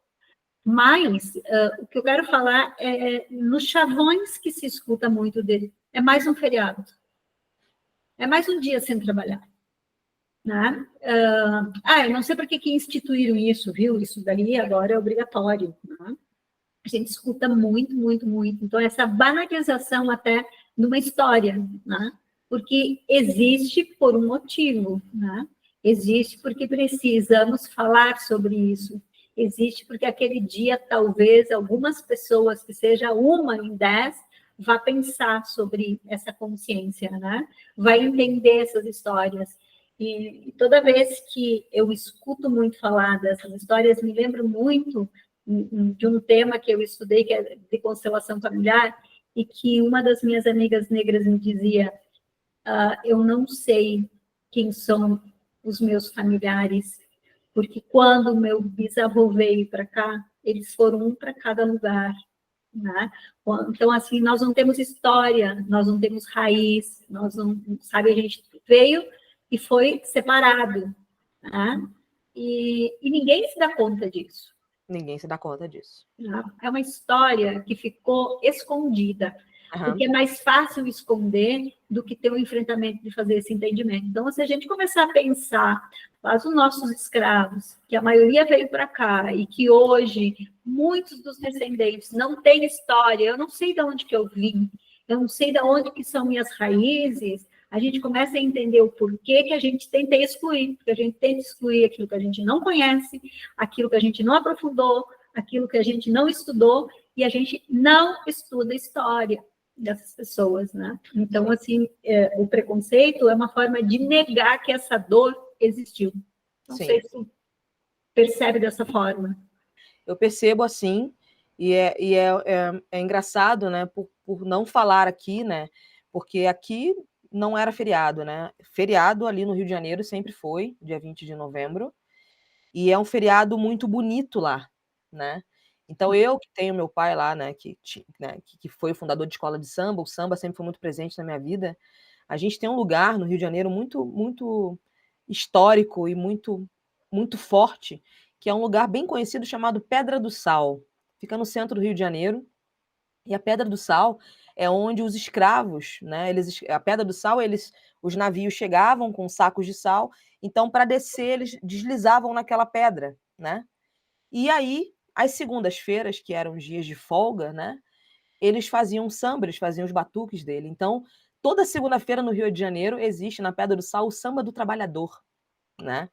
S2: Mas o que eu quero falar é nos chavões que se escuta muito dele. É mais um feriado. É mais um dia sem trabalhar. Né? Eu não sei para que instituíram isso, viu? Isso daí agora é obrigatório. Né? A gente escuta muito, muito, muito. Então, essa banalização até numa história, né? porque existe por um motivo, né? Existe porque precisamos falar sobre isso. Existe porque aquele dia, talvez, algumas pessoas, que seja uma em 10, vá pensar sobre essa consciência, né? Vai entender essas histórias. E toda vez que eu escuto muito falar dessas histórias, me lembro muito de um tema que eu estudei, que é de constelação familiar, e que uma das minhas amigas negras me dizia: eu não sei quem são os meus familiares, porque quando o meu bisavô veio para cá, eles foram um para cada lugar, né? Então, assim, nós não temos história, nós não temos raiz, nós não, sabe, a gente veio e foi separado, né? E ninguém se dá conta disso.
S3: Ninguém se dá conta disso.
S2: É uma história que ficou escondida, porque é mais fácil esconder do que ter o enfrentamento de fazer esse entendimento. Então, se a gente começar a pensar, os nossos escravos, que a maioria veio para cá e que hoje muitos dos descendentes não têm história, eu não sei de onde que eu vim, eu não sei de onde que são minhas raízes, a gente começa a entender o porquê que a gente tenta excluir, porque a gente tenta excluir aquilo que a gente não conhece, aquilo que a gente não aprofundou, aquilo que a gente não estudou, e a gente não estuda a história dessas pessoas, né? Então, assim, o preconceito é uma forma de negar que essa dor existiu. Não sei se você percebe dessa forma.
S3: Eu percebo assim, é engraçado, né, por não falar aqui, né, porque aqui não era feriado, né? Feriado ali no Rio de Janeiro sempre foi, dia 20 de novembro, e é um feriado muito bonito lá, né? Então eu que tenho meu pai lá, né, que foi o fundador de escola de samba, o samba sempre foi muito presente na minha vida. A gente tem um lugar no Rio de Janeiro muito histórico e muito forte, que é um lugar bem conhecido chamado Pedra do Sal. Fica no centro do Rio de Janeiro. E a Pedra do Sal é onde os escravos, né, a Pedra do Sal, os navios chegavam com sacos de sal, então para descer eles deslizavam naquela pedra, né? E aí, às segundas-feiras, que eram os dias de folga, né, eles faziam samba, eles faziam os batuques dele. Então, toda segunda-feira no Rio de Janeiro existe na Pedra do Sal o Samba do Trabalhador, né?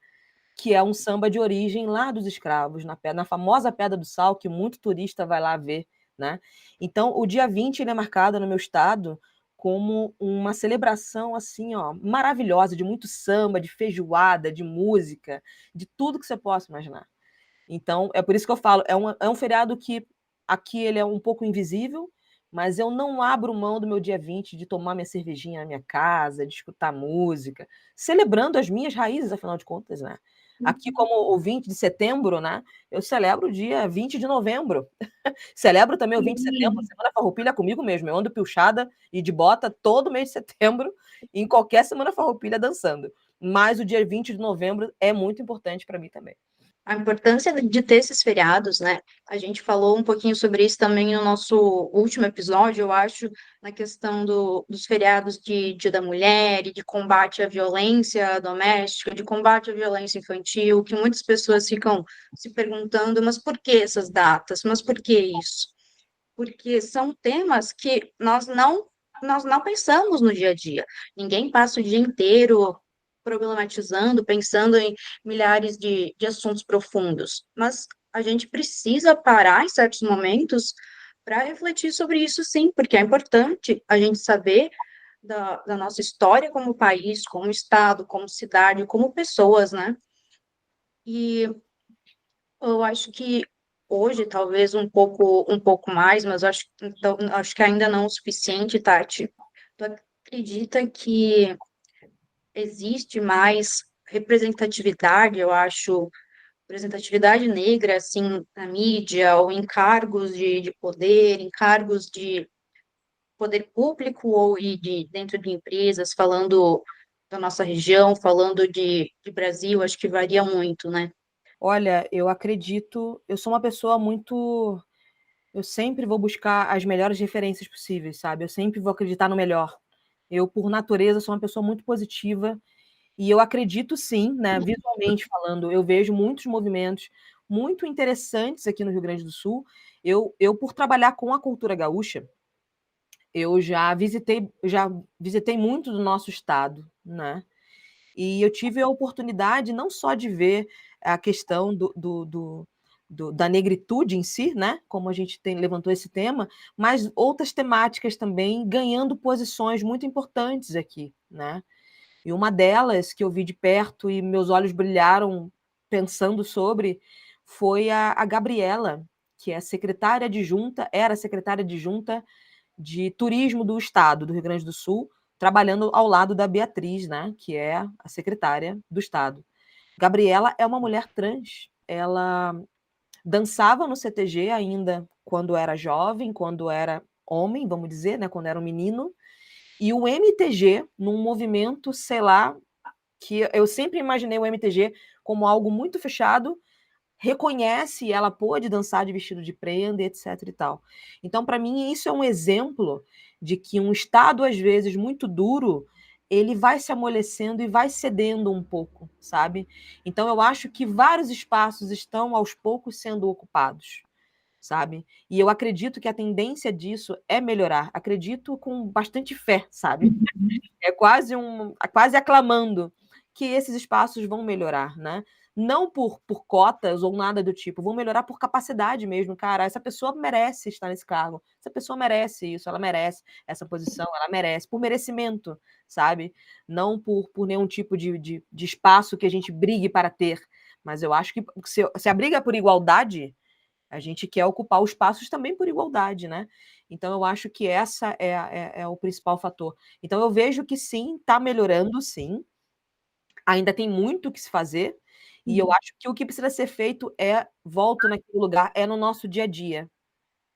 S3: Que é um samba de origem lá dos escravos, na famosa Pedra do Sal, que muito turista vai lá ver, né? Então, o dia 20 ele é marcado no meu estado como uma celebração assim, ó, maravilhosa, de muito samba, de feijoada, de música, de tudo que você possa imaginar. Então, é por isso que eu falo, é um feriado que aqui ele é um pouco invisível, mas eu não abro mão do meu dia 20 de tomar minha cervejinha na minha casa, de escutar música, celebrando as minhas raízes, afinal de contas, né? Aqui, como o 20 de setembro, né? Eu celebro o dia 20 de novembro. Celebro também o 20 de setembro, Semana Farroupilha comigo mesmo. Eu ando pilchada e de bota todo mês de setembro, em qualquer Semana Farroupilha dançando. Mas o dia 20 de novembro é muito importante para mim também.
S1: A importância de ter esses feriados, né? A gente falou um pouquinho sobre isso também no nosso último episódio, eu acho, na questão dos feriados de Dia da Mulher e de combate à violência doméstica, de combate à violência infantil, que muitas pessoas ficam se perguntando, mas por que essas datas? Mas por que isso? Porque são temas que nós não pensamos no dia a dia. Ninguém passa o dia inteiro problematizando, pensando em milhares de assuntos profundos, mas a gente precisa parar em certos momentos para refletir sobre isso, sim, porque é importante a gente saber da nossa história como país, como estado, como cidade, como pessoas, né? E eu acho que hoje, talvez um pouco mais, mas então, acho que ainda não o suficiente, Tati. Tu acredita que existe mais representatividade, eu acho, representatividade negra, assim, na mídia, ou em cargos de poder, em cargos de poder público ou dentro de empresas, falando da nossa região, falando de Brasil, acho que varia muito, né?
S3: Olha, eu acredito, eu sou uma pessoa muito. Eu sempre vou buscar as melhores referências possíveis, sabe? Eu sempre vou acreditar no melhor. Eu, por natureza, sou uma pessoa muito positiva e eu acredito sim, né? Visualmente falando, eu vejo muitos movimentos muito interessantes aqui no Rio Grande do Sul. Por trabalhar com a cultura gaúcha, eu já visitei muito do nosso estado, né? E eu tive a oportunidade não só de ver a questão da negritude em si, né? Como a gente levantou esse tema, mas outras temáticas também ganhando posições muito importantes aqui, né? E uma delas que eu vi de perto e meus olhos brilharam pensando sobre foi a Gabriela, que é secretária adjunta, era secretária adjunta de turismo do estado do Rio Grande do Sul, trabalhando ao lado da Beatriz, né, que é a secretária do estado. Gabriela é uma mulher trans. Ela dançava no CTG ainda quando era jovem, quando era homem, vamos dizer, né, quando era um menino. E o MTG, num movimento, sei lá, que eu sempre imaginei o MTG como algo muito fechado, reconhece e ela pôde dançar de vestido de prenda, etc e tal. Então, para mim, isso é um exemplo de que um Estado, às vezes, muito duro, ele vai se amolecendo e vai cedendo um pouco, sabe? Então, eu acho que vários espaços estão, aos poucos, sendo ocupados, sabe? E eu acredito que a tendência disso é melhorar. Acredito com bastante fé, sabe? É quase aclamando que esses espaços vão melhorar, né? Não por cotas ou nada do tipo, vão melhorar por capacidade mesmo, cara. Essa pessoa merece estar nesse cargo, essa pessoa merece isso, ela merece essa posição, ela merece, por merecimento, sabe? Não por nenhum tipo de espaço que a gente brigue para ter. Mas eu acho que se a briga é por igualdade, a gente quer ocupar os espaços também por igualdade, né? Então, eu acho que essa é o principal fator. Então, eu vejo que sim, está melhorando, sim. Ainda tem muito o que se fazer. E eu acho que o que precisa ser feito volto naquele lugar, é no nosso dia a dia.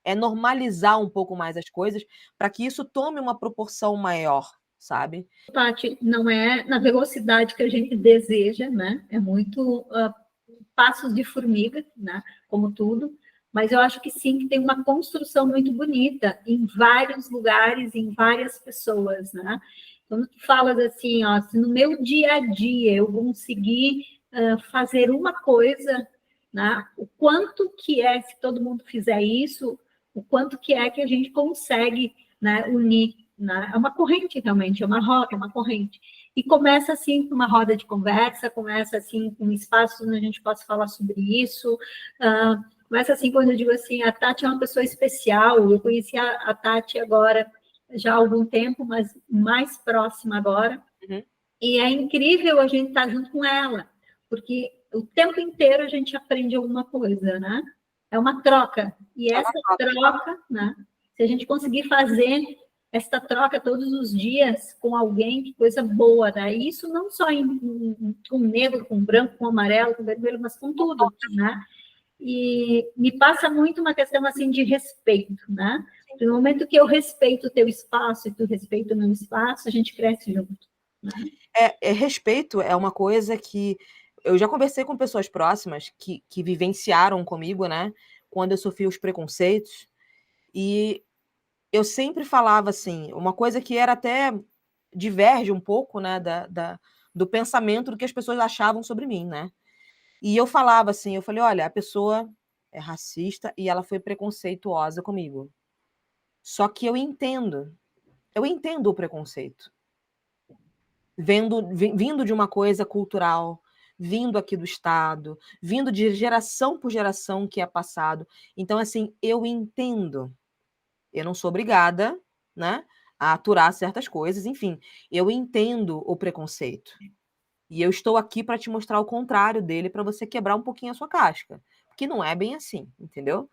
S3: É normalizar um pouco mais as coisas para que isso tome uma proporção maior, sabe?
S2: Tati, não é na velocidade que a gente deseja, né? É muito passos de formiga, né? Como tudo. Mas eu acho que sim, que tem uma construção muito bonita em vários lugares, em várias pessoas, né? Quando tu falas assim, ó, se no meu dia a dia eu conseguir fazer uma coisa, né? O quanto que é, se todo mundo fizer isso, o quanto que é que a gente consegue, né, unir, né? É uma corrente realmente, é uma roda, é uma corrente. E começa assim com uma roda de conversa, começa assim com espaços onde a gente possa falar sobre isso. Começa assim quando eu digo assim, a Tati é uma pessoa especial. Eu conheci a Tati agora já há algum tempo, mas mais próxima agora.
S3: Uhum.
S2: E é incrível a gente estar junto com ela, porque o tempo inteiro a gente aprende alguma coisa, né? É uma troca. E essa troca, né? Se a gente conseguir fazer essa troca todos os dias com alguém, que coisa boa, né? Isso não só com negro, com branco, com amarelo, com vermelho, mas com tudo, né? E me passa muito uma questão assim de respeito, né? No momento que eu respeito o teu espaço e tu respeita o meu espaço, a gente cresce junto. Né?
S3: Respeito é uma coisa que eu já conversei com pessoas próximas que vivenciaram comigo, né? Quando eu sofri os preconceitos. E eu sempre falava assim, uma coisa que era até diverge um pouco, né, do pensamento do que as pessoas achavam sobre mim, né? E eu falava assim, eu falei, olha, a pessoa é racista e ela foi preconceituosa comigo. Só que eu entendo o preconceito. Vindo de uma coisa cultural, vindo aqui do Estado, vindo de geração por geração que é passado. Então, assim, eu entendo. Eu não sou obrigada, né, a aturar certas coisas, enfim, eu entendo o preconceito. E eu estou aqui para te mostrar o contrário dele, para você quebrar um pouquinho a sua casca, porque não é bem assim, entendeu?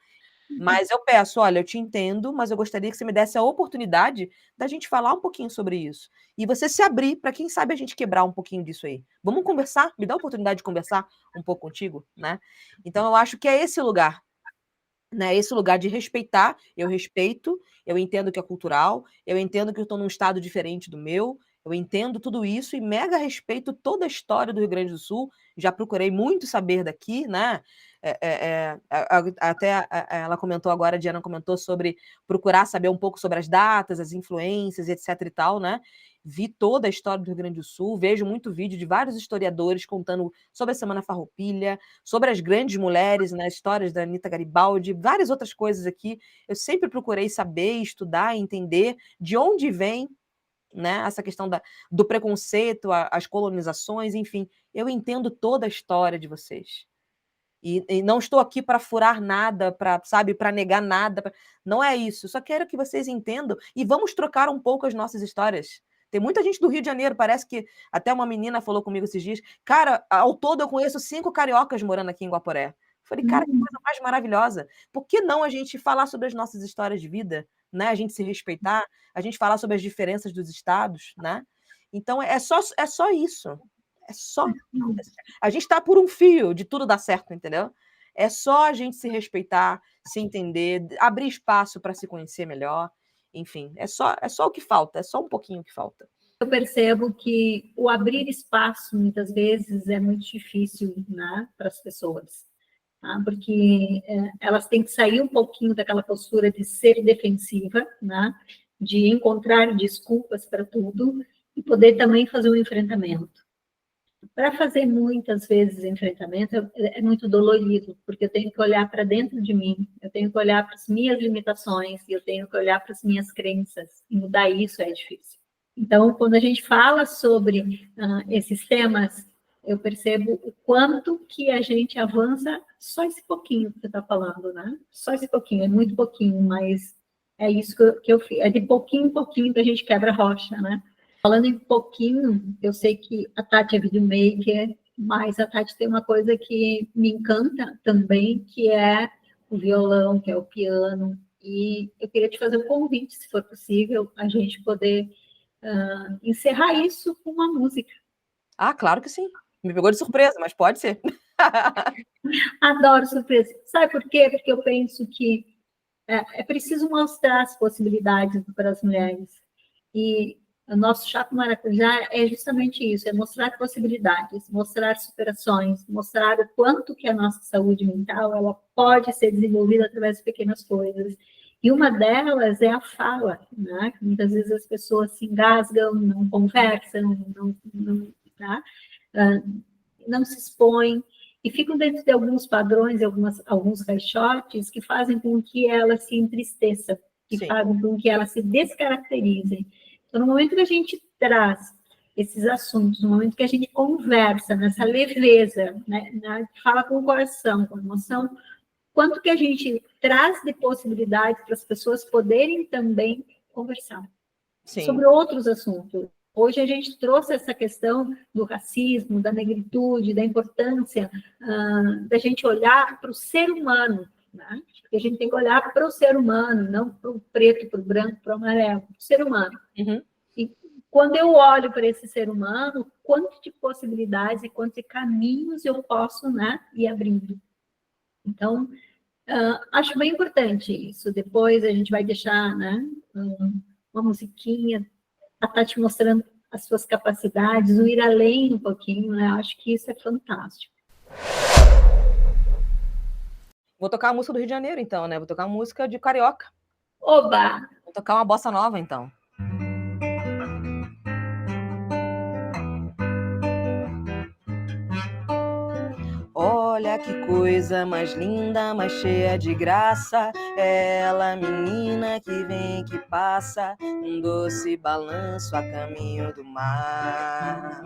S3: Mas eu peço, olha, eu te entendo, mas eu gostaria que você me desse a oportunidade da gente falar um pouquinho sobre isso. E você se abrir para quem sabe a gente quebrar um pouquinho disso aí. Vamos conversar? Me dá a oportunidade de conversar um pouco contigo, né? Então eu acho que é esse lugar, né, esse lugar de respeitar, eu respeito, eu entendo que é cultural, eu entendo que eu estou num estado diferente do meu, eu entendo tudo isso e mega respeito toda a história do Rio Grande do Sul, já procurei muito saber daqui, né? Até ela comentou agora, a Diana comentou sobre procurar saber um pouco sobre as datas, as influências, etc e tal, né? vi toda a história do Rio Grande do Sul, vejo muito vídeo de vários historiadores contando sobre a Semana Farroupilha, sobre as grandes mulheres, né, histórias da Anita Garibaldi, várias outras coisas aqui. Eu sempre procurei saber, estudar, entender de onde vem, né, essa questão do preconceito, as colonizações, enfim. Eu entendo toda a história de vocês. E não estou aqui para furar nada, para negar nada. Não é isso. Só quero que vocês entendam e vamos trocar um pouco as nossas histórias. Tem muita gente do Rio de Janeiro, parece que até uma menina falou comigo esses dias. Cara, ao todo eu conheço 5 cariocas morando aqui em Guaporé. Falei, cara, que coisa mais maravilhosa. Por que não a gente falar sobre as nossas histórias de vida, né? A gente se respeitar, a gente falar sobre as diferenças dos estados, né? Então é só isso. É só. A gente está por um fio de tudo dar certo, entendeu? É só a gente se respeitar, se entender, abrir espaço para se conhecer melhor. Enfim, é só o que falta, é só um pouquinho que falta.
S2: Eu percebo que o abrir espaço, muitas vezes, é muito difícil, né, para as pessoas. Tá? Porque elas têm que sair um pouquinho daquela postura de ser defensiva, né, de encontrar desculpas para tudo e poder também fazer um enfrentamento. Para fazer muitas vezes enfrentamento é muito dolorido, porque eu tenho que olhar para dentro de mim, eu tenho que olhar para as minhas limitações, eu tenho que olhar para as minhas crenças, e mudar isso é difícil. Então, quando a gente fala sobre esses temas, eu percebo o quanto que a gente avança só esse pouquinho que você está falando, né? Só esse pouquinho, é muito pouquinho, mas é isso que eu fiz. É de pouquinho em pouquinho que a gente quebra a rocha, né? Falando em pouquinho, eu sei que a Tati é videomaker, mas a Tati tem uma coisa que me encanta também, que é o violão, que é o piano. E eu queria te fazer um convite, se for possível, a gente poder encerrar isso com uma música.
S3: Ah, claro que sim. Me pegou de surpresa, mas pode ser.
S2: Adoro surpresa. Sabe por quê? Porque eu penso que é preciso mostrar as possibilidades para as mulheres. E o nosso Chá com Maracujá é justamente isso, é mostrar possibilidades, mostrar superações, mostrar o quanto que a nossa saúde mental ela pode ser desenvolvida através de pequenas coisas. E uma delas é a fala, né? Muitas vezes as pessoas se engasgam, não conversam, tá? Não se expõem, e ficam dentro de alguns padrões, alguns caixotes que fazem com que elas se entristeçam, que fazem com que elas se descaracterizem. Então, no momento que a gente traz esses assuntos, no momento que a gente conversa nessa leveza, né, fala com o coração, com a emoção, quanto que a gente traz de possibilidades para as pessoas poderem também conversar sobre outros assuntos. Hoje a gente trouxe essa questão do racismo, da negritude, da importância da gente olhar para o ser humano, né? Porque a gente tem que olhar para o ser humano, não para o preto, para o branco, para o amarelo, para o ser humano.
S3: Uhum.
S2: E quando eu olho para esse ser humano, quanto de possibilidades e quantos de caminhos eu posso, né, ir abrindo. Então, acho bem importante isso. Depois a gente vai deixar, né, uma musiquinha, a Tati mostrando as suas capacidades, o ir além um pouquinho, né? Acho que isso é fantástico.
S3: Vou tocar a música do Rio de Janeiro, então, né? Vou tocar uma música de carioca.
S2: Oba!
S3: Vou tocar uma bossa nova, então. Olha que coisa mais linda, mais cheia de graça. Ela, menina que vem, que passa, um doce balanço a caminho do mar.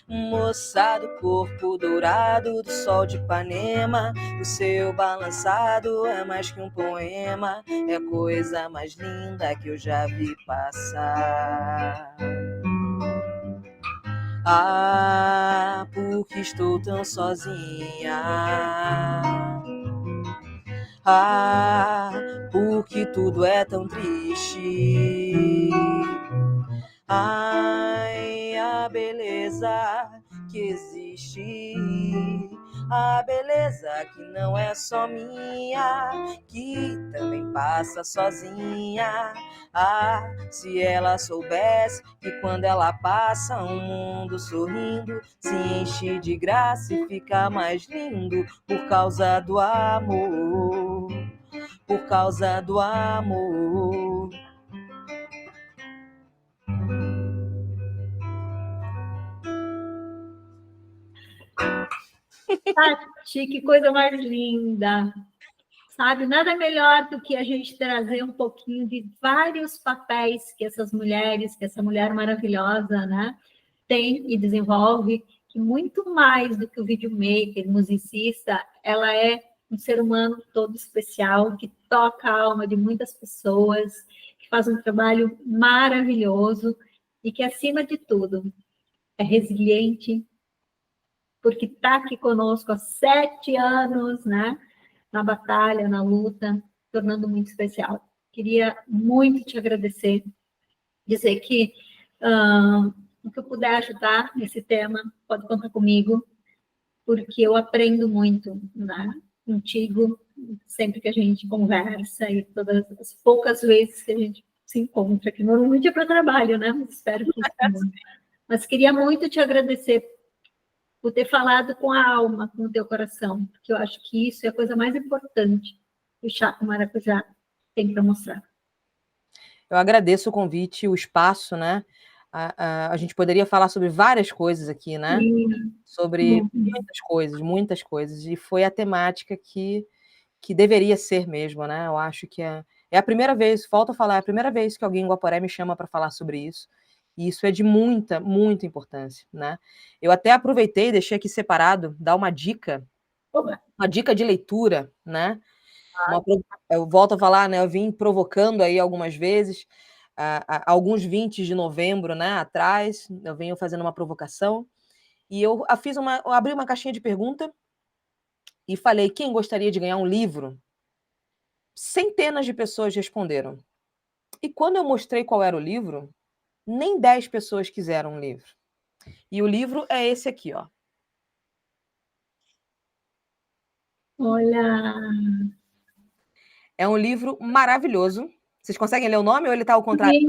S3: Moça do corpo dourado do sol de Ipanema, o seu balançado é mais que um poema, é a coisa mais linda que eu já vi passar. Ah, porque estou tão sozinha. Ah, porque tudo é tão triste. Ai, a beleza que existe, a beleza que não é só minha, que também passa sozinha. Ah, se ela soubesse que quando ela passa o mundo sorrindo se enche de graça e fica mais lindo por causa do amor, por causa do amor.
S2: Tati, que coisa mais linda! Sabe, nada melhor do que a gente trazer um pouquinho de vários papéis que essas mulheres, que essa mulher maravilhosa, né, tem e desenvolve, que muito mais do que o videomaker, musicista, ela é um ser humano todo especial, que toca a alma de muitas pessoas, que faz um trabalho maravilhoso e que, acima de tudo, é resiliente, porque está aqui conosco há 7 anos, né? Na batalha, na luta, tornando muito especial. Queria muito te agradecer, dizer que o que eu puder ajudar nesse tema, pode contar comigo, porque eu aprendo muito, né? Contigo, sempre que a gente conversa e todas as poucas vezes que a gente se encontra, que normalmente é para trabalho, né? Mas espero que sim. Mas queria muito te agradecer por ter falado com a alma, com o teu coração, porque eu acho que isso é a coisa mais importante que o chá com maracujá tem para mostrar.
S3: Eu agradeço o convite, o espaço, né? A gente poderia falar sobre várias coisas aqui, né? Sobre muitas coisas, e foi a temática que deveria ser mesmo, né? Eu acho que é a primeira vez, falta falar, é a primeira vez que alguém em Guaporé me chama para falar sobre isso, e isso é de muita, muita importância, né? Eu até aproveitei, deixei aqui separado, dar uma dica de leitura, né? Eu volto a falar, né? Eu vim provocando aí algumas vezes, alguns 20 de novembro, né? Atrás, eu venho fazendo uma provocação, e eu abri uma caixinha de pergunta e falei: quem gostaria de ganhar um livro? Centenas de pessoas responderam. E quando eu mostrei qual era o livro, nem 10 pessoas quiseram um livro. E o livro é esse aqui, ó.
S2: Olha!
S3: É um livro maravilhoso. Vocês conseguem ler o nome ou ele está ao contrário?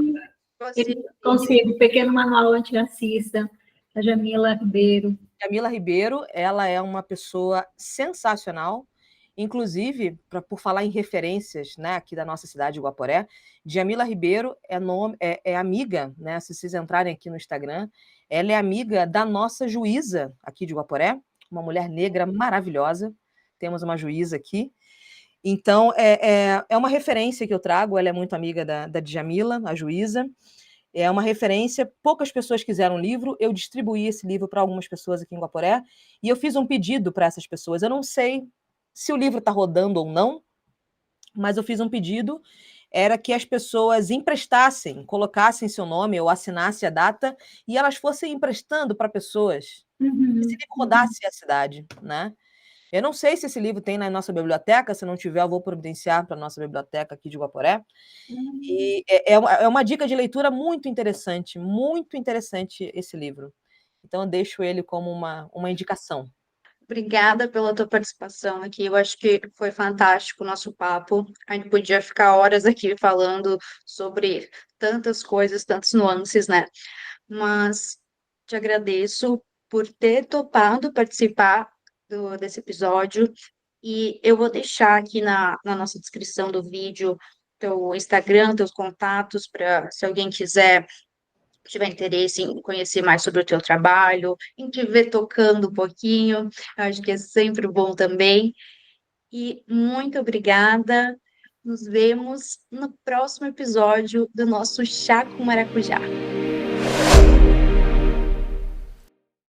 S2: Consigo. Pequeno Manual Antirracista, da Jamila Ribeiro.
S3: Jamila Ribeiro, ela é uma pessoa sensacional. Inclusive, por falar em referências, né, aqui da nossa cidade de Guaporé, Jamila Ribeiro é amiga, né, se vocês entrarem aqui no Instagram, ela é amiga da nossa juíza aqui de Guaporé, uma mulher negra maravilhosa. Temos uma juíza aqui. Então, é uma referência que eu trago, ela é muito amiga da Djamila, a juíza. É uma referência, poucas pessoas quiseram o livro, eu distribuí esse livro para algumas pessoas aqui em Guaporé, e eu fiz um pedido para essas pessoas. Eu não sei se o livro está rodando ou não, mas eu fiz um pedido, era que as pessoas emprestassem, colocassem seu nome ou assinassem a data, e elas fossem emprestando para pessoas. Esse livro rodasse a cidade, né? Eu não sei se esse livro tem na nossa biblioteca, se não tiver, eu vou providenciar para a nossa biblioteca aqui de Guaporé. E é uma dica de leitura muito interessante esse livro. Então, eu deixo ele como uma indicação.
S1: Obrigada pela tua participação aqui. Eu acho que foi fantástico o nosso papo. A gente podia ficar horas aqui falando sobre tantas coisas, tantas nuances, né? Mas te agradeço por ter topado participar desse episódio. E eu vou deixar aqui na nossa descrição do vídeo teu Instagram, teus contatos, para se alguém tiver interesse em conhecer mais sobre o teu trabalho, em te ver tocando um pouquinho, acho que é sempre bom também. E muito obrigada. Nos vemos no próximo episódio do nosso Chá com Maracujá.